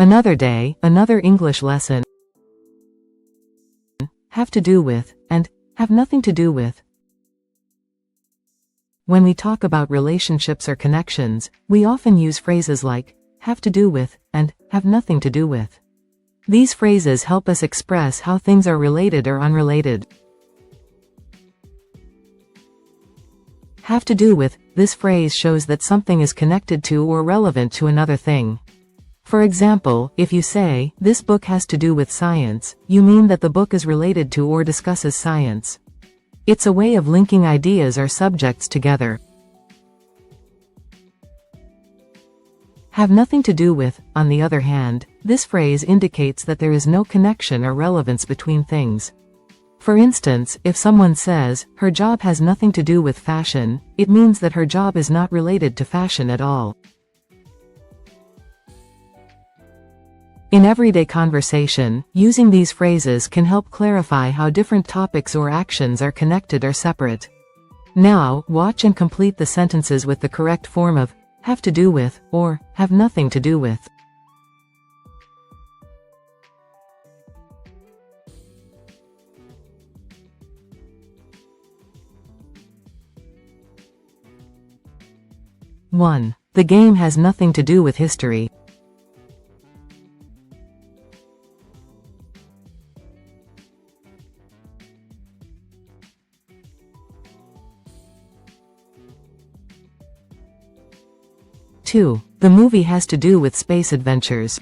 Another day, another English lesson. Have to do with, and have nothing to do with. When we talk about relationships or connections, we often use phrases like have to do with and have nothing to do with. These phrases help us express how things are related or unrelated. Have to do with. This phrase shows that something is connected to or relevant to another thing. For example, if you say, "This book has to do with science," you mean that the book is related to or discusses science. It's a way of linking ideas or subjects together. Have nothing to do with, on the other hand, this phrase indicates that there is no connection or relevance between things. For instance, if someone says, "Her job has nothing to do with fashion," it means that her job is not related to fashion at all. In everyday conversation, using these phrases can help clarify how different topics or actions are connected or separate. Now, watch and complete the sentences with the correct form of have to do with or have nothing to do with. One. The game has nothing to do with history. Two. The movie has to do with space adventures.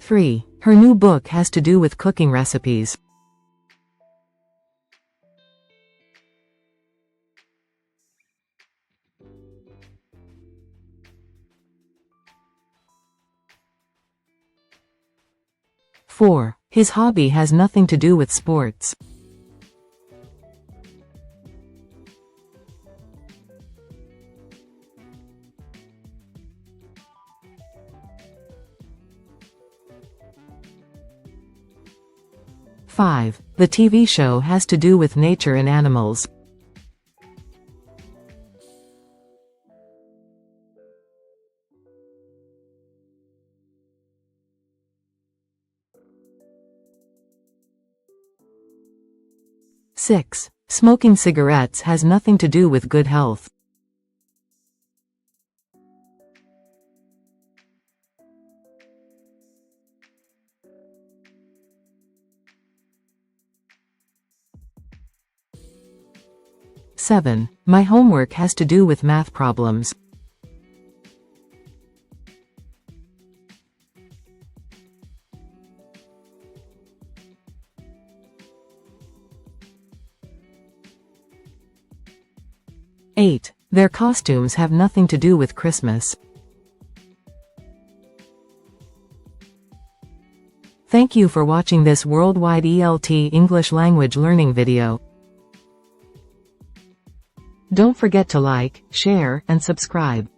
Three. Her new book has to do with cooking recipes. Four. His hobby has nothing to do with sports. Five. The TV show has to do with nature and animals. Six. Smoking cigarettes has nothing to do with good health. Seven. My homework has to do with math problems. Eight. Their costumes have nothing to do with Christmas. Thank you for watching this Worldwide ELT English language learning video. Don't forget to like, share, and subscribe.